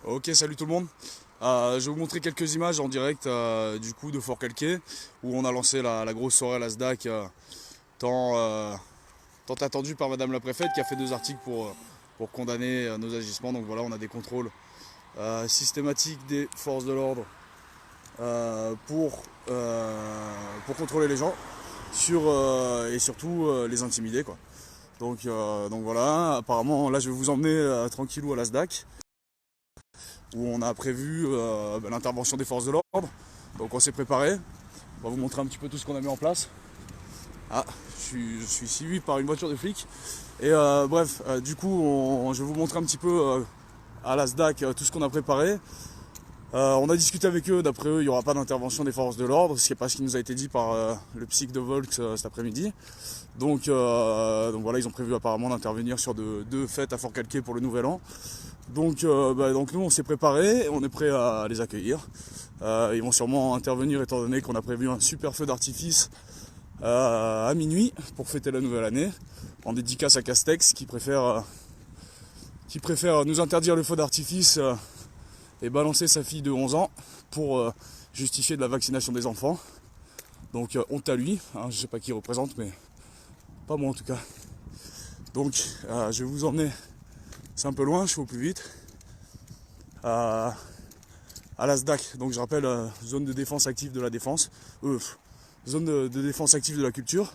Ok, salut tout le monde. Je vais vous montrer quelques images en direct du coup de Forcalquier où on a lancé la grosse soirée à la SDAC tant, euh, tant attendue par Madame la Préfète qui a fait 2 articles pour condamner nos agissements. Donc voilà, on a des contrôles systématiques des forces de l'ordre pour contrôler les gens et surtout les intimider quoi. Donc voilà, apparemment là je vais vous emmener tranquillou à la SDAC où on a prévu l'intervention des forces de l'ordre. Donc on s'est préparé. On va vous montrer un petit peu tout ce qu'on a mis en place. Ah, je suis suivi par une voiture de flic. Et bref, du coup, je vais vous montrer un petit peu à la SDAC tout ce qu'on a préparé. On a discuté avec eux, d'après eux, il n'y aura pas d'intervention des forces de l'ordre, ce qui n'est pas ce qui nous a été dit par le psych de Volks cet après-midi. Donc voilà, ils ont prévu apparemment d'intervenir sur deux fêtes à Forcalquier pour le Nouvel An. Donc nous on s'est préparé, on est prêt à les accueillir. Ils vont sûrement intervenir étant donné qu'on a prévu un super feu d'artifice à minuit pour fêter la nouvelle année, en dédicace à Castex qui préfère nous interdire le feu d'artifice et balancer sa fille de 11 ans pour justifier de la vaccination des enfants. Donc honte à lui, hein, je sais pas qui il représente, mais pas moi en tout cas. Donc je vais vous emmener, c'est un peu loin, je fais au plus vite, à la SDAC, donc je rappelle zone de défense active de la défense, zone de défense active de la culture.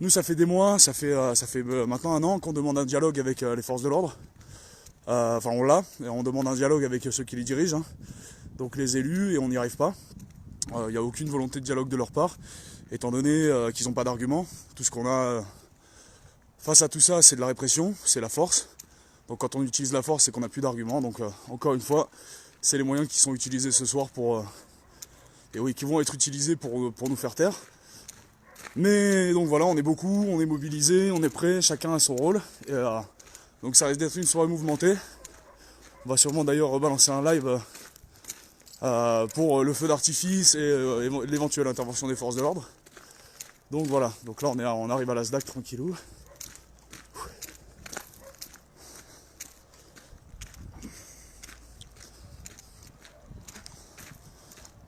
Nous ça fait des mois, ça fait maintenant 1 an qu'on demande un dialogue avec les forces de l'ordre. Enfin on l'a, et on demande un dialogue avec ceux qui les dirigent, hein, donc les élus, et on n'y arrive pas. Il n'y a aucune volonté de dialogue de leur part, étant donné qu'ils n'ont pas d'arguments. Tout ce qu'on a face à tout ça, c'est de la répression, c'est la force. Donc quand on utilise la force, c'est qu'on n'a plus d'arguments. Donc encore une fois, c'est les moyens qui sont utilisés ce soir qui vont être utilisés pour nous faire taire. Mais donc voilà, on est beaucoup, on est mobilisés, on est prêts, chacun a son rôle. Et, donc ça risque d'être une soirée mouvementée. On va sûrement d'ailleurs rebalancer un live pour le feu d'artifice et l'éventuelle intervention des forces de l'ordre. Donc voilà, donc là on arrive à la SDAC tranquillou.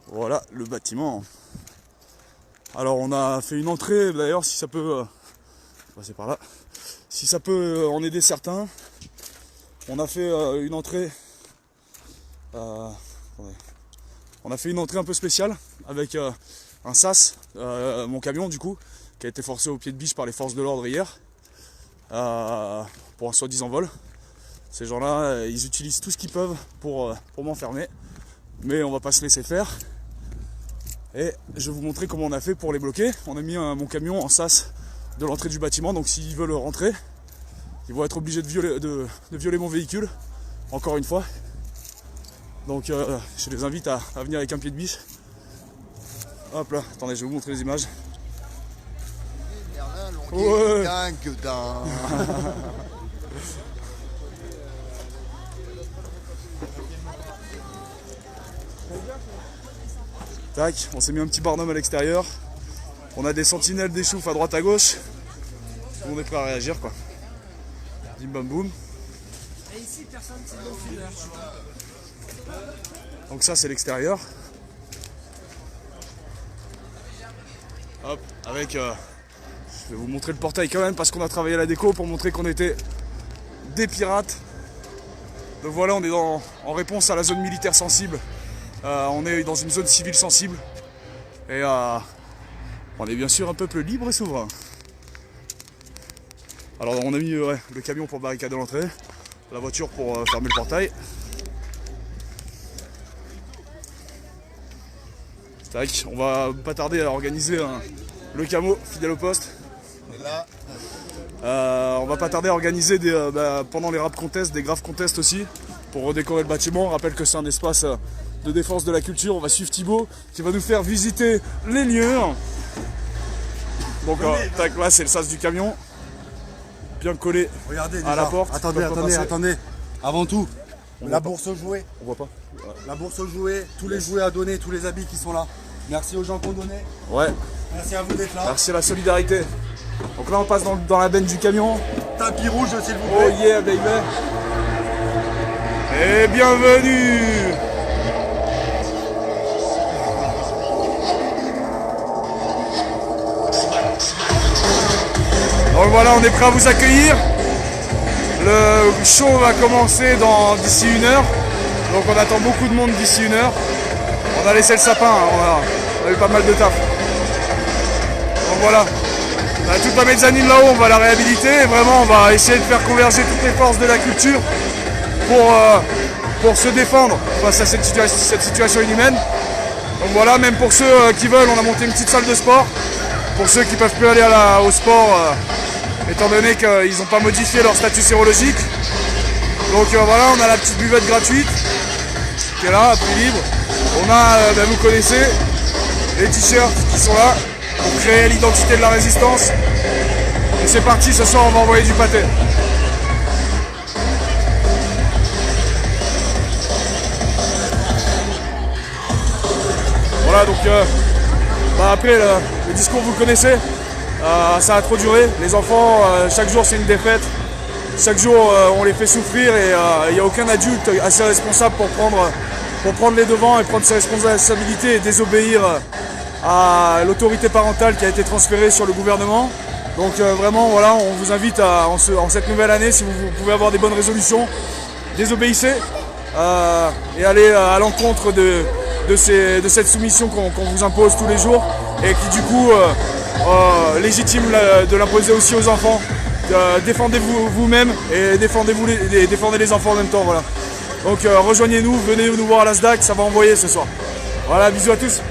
Voilà le bâtiment. Alors on a fait une entrée, d'ailleurs si ça peut passer par là, si ça peut en aider certains, on a fait une entrée on a fait une entrée un peu spéciale avec un sas, mon camion du coup, qui a été forcé au pied de biche par les forces de l'ordre hier pour un soi-disant vol. Ces gens-là, ils utilisent tout ce qu'ils peuvent pour m'enfermer, mais on va pas se laisser faire. Et je vais vous montrer comment on a fait pour les bloquer. On a mis mon camion en sas de l'entrée du bâtiment, donc s'ils veulent rentrer, ils vont être obligés de violer mon véhicule, encore une fois. Donc je les invite à venir avec un pied de biche. Hop là, attendez, je vais vous montrer les images. Ouais. Tac, on s'est mis un petit barnum à l'extérieur. On a des sentinelles des choufs à droite à gauche. Tout le monde est prêt à réagir quoi. Bim bam boum. Et ici personne c'est bon fumeur. Donc ça c'est l'extérieur. Hop, avec je vais vous montrer le portail quand même parce qu'on a travaillé la déco pour montrer qu'on était des pirates. Donc voilà, on est en réponse à la zone militaire sensible. On est dans une zone civile sensible. Et on est bien sûr un peuple libre et souverain. Alors on a mis le camion pour barricader l'entrée, la voiture pour fermer le portail. Tac, on va pas tarder à organiser le camo fidèle au poste. On va pas tarder à organiser pendant les rap contests, des graves contests aussi, pour redécorer le bâtiment. On rappelle que c'est un espace de défense de la culture. On va suivre Thibaut qui va nous faire visiter les lieux. Donc tac, là c'est le sas du camion, bien collé. Regardez à la porte. Attendez. Avant tout, la bourse aux jouets. On voit pas. La bourse aux jouets, tous les jouets à donner, tous les habits qui sont là. Merci aux gens qui ont donné. Ouais. Merci à vous d'être là. Merci à la solidarité. Donc là on passe dans la benne du camion. Tapis rouge s'il vous Oh plaît. yeah baby. Et bienvenue. Donc voilà, on est prêt à vous accueillir. Le show va commencer d'ici 1 heure. Donc on attend beaucoup de monde d'ici 1 heure. On a laissé le sapin, hein, on a eu pas mal de taf. Donc voilà. Toute la mezzanine là-haut, on va la réhabiliter. Et vraiment, on va essayer de faire converger toutes les forces de la culture pour se défendre face à cette situation inhumaine. Donc voilà, même pour ceux qui veulent, on a monté une petite salle de sport. Pour ceux qui ne peuvent plus aller au sport, étant donné qu'ils n'ont pas modifié leur statut sérologique. Donc voilà, on a la petite buvette gratuite qui est là, à prix libre. On a, vous connaissez, les t-shirts qui sont là pour créer l'identité de la résistance. Et c'est parti, ce soir on va envoyer du pâté. Voilà, donc après le discours vous connaissez, ça a trop duré. Les enfants, chaque jour c'est une défaite. Chaque jour on les fait souffrir et il n'y a aucun adulte assez responsable pour prendre les devants et prendre ses responsabilités et désobéir à l'autorité parentale qui a été transférée sur le gouvernement. Donc vraiment voilà, on vous invite en cette nouvelle année, si vous pouvez avoir des bonnes résolutions, désobéissez et allez à l'encontre de cette soumission qu'on vous impose tous les jours et qui du coup légitime de l'imposer aussi aux enfants. Défendez-vous vous-même et défendez les enfants en même temps. Voilà. Donc rejoignez-nous, venez nous voir à la SDAC, ça va envoyer ce soir. Voilà, bisous à tous.